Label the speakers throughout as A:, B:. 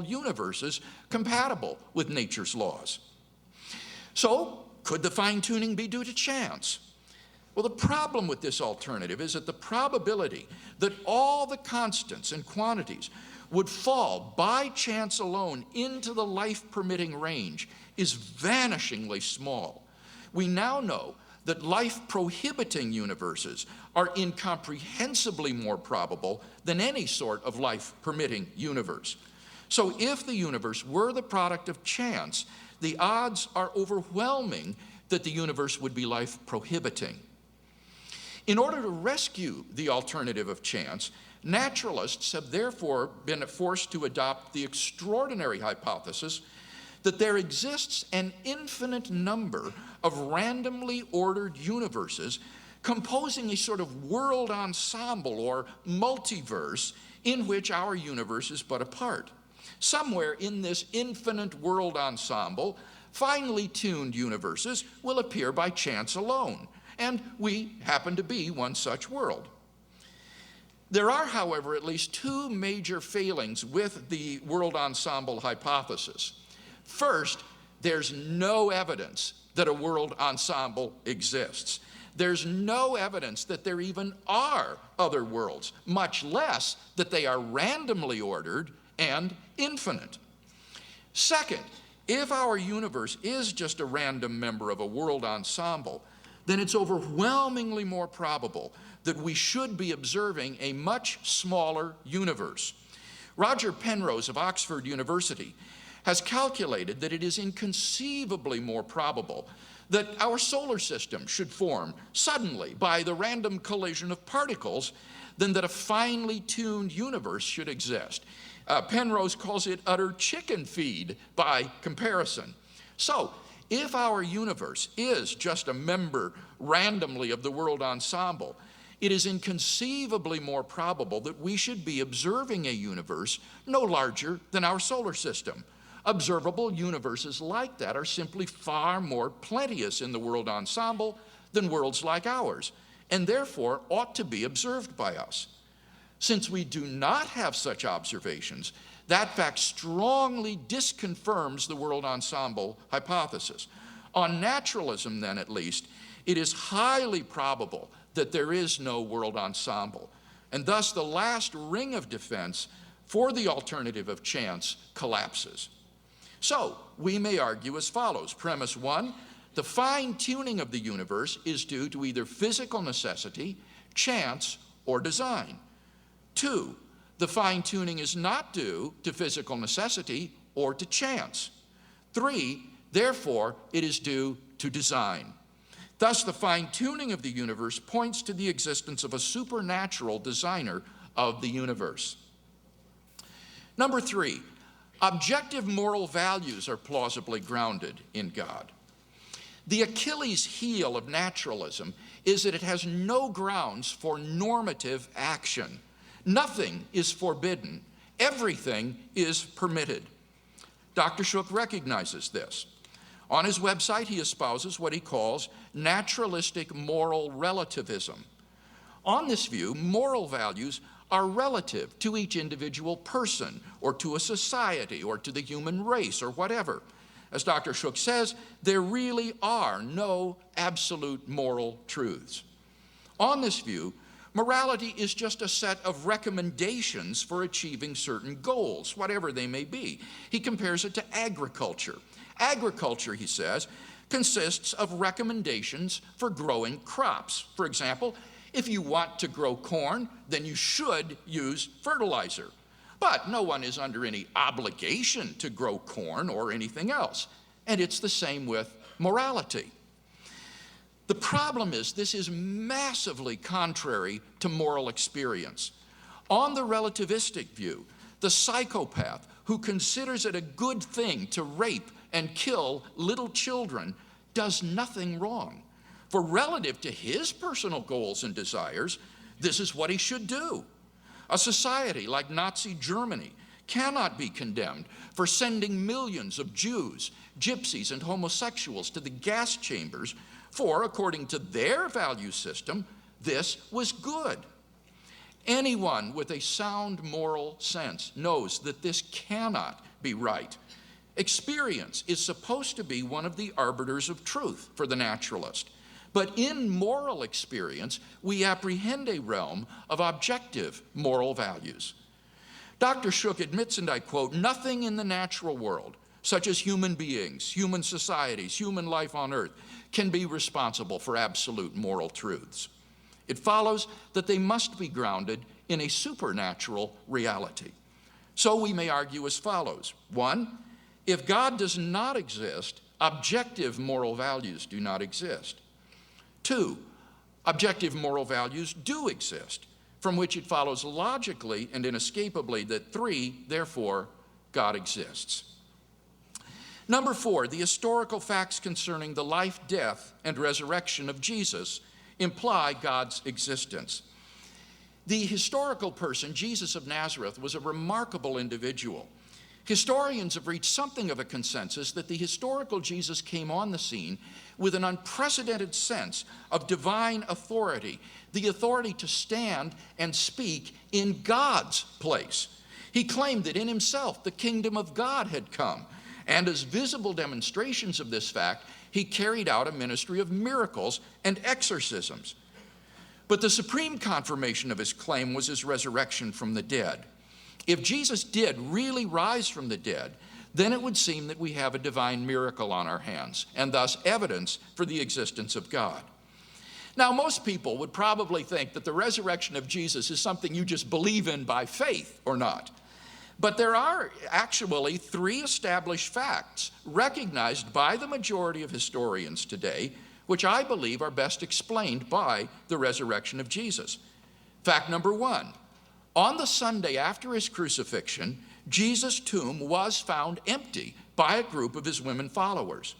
A: universes compatible with nature's laws. So, could the fine-tuning be due to chance? Well, the problem with this alternative is that the probability that all the constants and quantities would fall by chance alone into the life-permitting range is vanishingly small. We now know that life-prohibiting universes are incomprehensibly more probable than any sort of life-permitting universe. So if the universe were the product of chance, the odds are overwhelming that the universe would be life-prohibiting. In order to rescue the alternative of chance, naturalists have therefore been forced to adopt the extraordinary hypothesis that there exists an infinite number of randomly ordered universes composing a sort of world ensemble or multiverse in which our universe is but a part. Somewhere in this infinite world ensemble, finely tuned universes will appear by chance alone, and we happen to be one such world. There are, however, at least two major failings with the world ensemble hypothesis. First, there's no evidence that a world ensemble exists. There's no evidence that there even are other worlds, much less that they are randomly ordered and infinite. Second, if our universe is just a random member of a world ensemble, then it's overwhelmingly more probable that we should be observing a much smaller universe. Roger Penrose of Oxford University has calculated that it is inconceivably more probable that our solar system should form suddenly by the random collision of particles than that a finely tuned universe should exist. Penrose calls it utter chicken feed by comparison. So, if our universe is just a member randomly of the world ensemble, it is inconceivably more probable that we should be observing a universe no larger than our solar system. Observable universes like that are simply far more plenteous in the world ensemble than worlds like ours, and therefore ought to be observed by us. Since we do not have such observations, that fact strongly disconfirms the world ensemble hypothesis. On naturalism, then, at least, it is highly probable that there is no world ensemble, and thus the last ring of defense for the alternative of chance collapses. So, we may argue as follows. Premise one, the fine-tuning of the universe is due to either physical necessity, chance, or design. Two, the fine-tuning is not due to physical necessity or to chance. Three, therefore, it is due to design. Thus, the fine-tuning of the universe points to the existence of a supernatural designer of the universe. Number three, objective moral values are plausibly grounded in God. The Achilles heel of naturalism is that it has no grounds for normative action. Nothing is forbidden. Everything is permitted. Dr. Shook recognizes this. On his website, he espouses what he calls naturalistic moral relativism. On this view, moral values are relative to each individual person, or to a society, or to the human race, or whatever. As Dr. Shook says, there really are no absolute moral truths. On this view, morality is just a set of recommendations for achieving certain goals, whatever they may be. He compares it to agriculture. Agriculture, he says, consists of recommendations for growing crops. For example, if you want to grow corn, then you should use fertilizer. But no one is under any obligation to grow corn or anything else. And it's the same with morality. The problem is this is massively contrary to moral experience. On the relativistic view, the psychopath who considers it a good thing to rape and kill little children does nothing wrong. For relative to his personal goals and desires, this is what he should do. A society like Nazi Germany cannot be condemned for sending millions of Jews, gypsies, and homosexuals to the gas chambers, for, according to their value system, this was good. Anyone with a sound moral sense knows that this cannot be right. Experience is supposed to be one of the arbiters of truth for the naturalist. But in moral experience, we apprehend a realm of objective moral values. Dr. Shook admits, and I quote, "Nothing in the natural world, such as human beings, human societies, human life on earth, can be responsible for absolute moral truths. It follows that they must be grounded in a supernatural reality." So we may argue as follows. 1, if God does not exist, objective moral values do not exist. 2, objective moral values do exist, from which it follows logically and inescapably that 3, therefore, God exists. Number 4, the historical facts concerning the life, death, and resurrection of Jesus imply God's existence. The historical person, Jesus of Nazareth, was a remarkable individual. Historians have reached something of a consensus that the historical Jesus came on the scene with an unprecedented sense of divine authority, the authority to stand and speak in God's place. He claimed that in himself the kingdom of God had come, and as visible demonstrations of this fact, he carried out a ministry of miracles and exorcisms. But the supreme confirmation of his claim was his resurrection from the dead. If Jesus did really rise from the dead, then it would seem that we have a divine miracle on our hands, and thus evidence for the existence of God. Now, most people would probably think that the resurrection of Jesus is something you just believe in by faith or not. But there are actually 3 established facts recognized by the majority of historians today, which I believe are best explained by the resurrection of Jesus. Fact number 1, on the Sunday after his crucifixion, Jesus' tomb was found empty by a group of his women followers.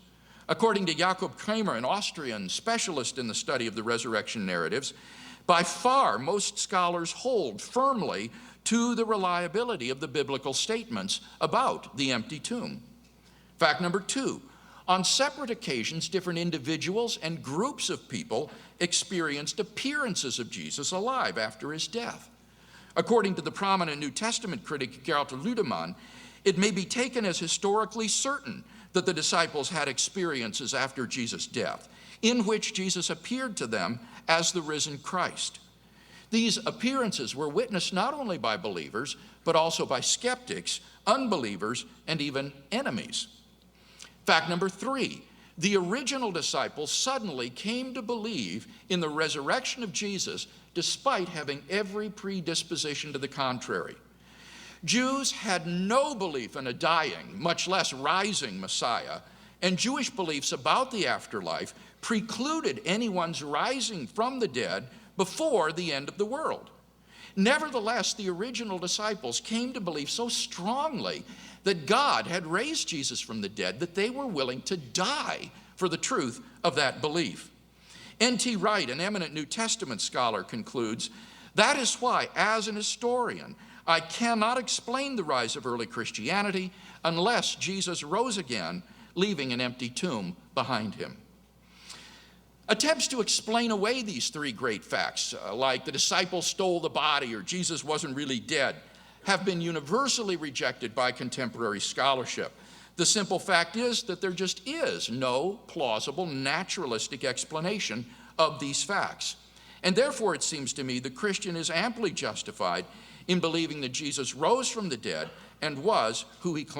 A: According to Jakob Kramer, an Austrian specialist in the study of the resurrection narratives, by far most scholars hold firmly to the reliability of the biblical statements about the empty tomb. Fact number 2, on separate occasions, different individuals and groups of people experienced appearances of Jesus alive after his death. According to the prominent New Testament critic Gerald Ludemann, it may be taken as historically certain that the disciples had experiences after Jesus' death, in which Jesus appeared to them as the risen Christ. These appearances were witnessed not only by believers, but also by skeptics, unbelievers, and even enemies. Fact number 3, the original disciples suddenly came to believe in the resurrection of Jesus despite having every predisposition to the contrary. Jews had no belief in a dying, much less rising Messiah, and Jewish beliefs about the afterlife precluded anyone's rising from the dead before the end of the world. Nevertheless, the original disciples came to believe so strongly that God had raised Jesus from the dead that they were willing to die for the truth of that belief. N.T. Wright, an eminent New Testament scholar, concludes, "That is why, as an historian, I cannot explain the rise of early Christianity unless Jesus rose again, leaving an empty tomb behind him." Attempts to explain away these 3 great facts, like the disciples stole the body or Jesus wasn't really dead, have been universally rejected by contemporary scholarship. The simple fact is that there just is no plausible naturalistic explanation of these facts. And therefore, it seems to me, the Christian is amply justified in believing that Jesus rose from the dead and was who he claimed.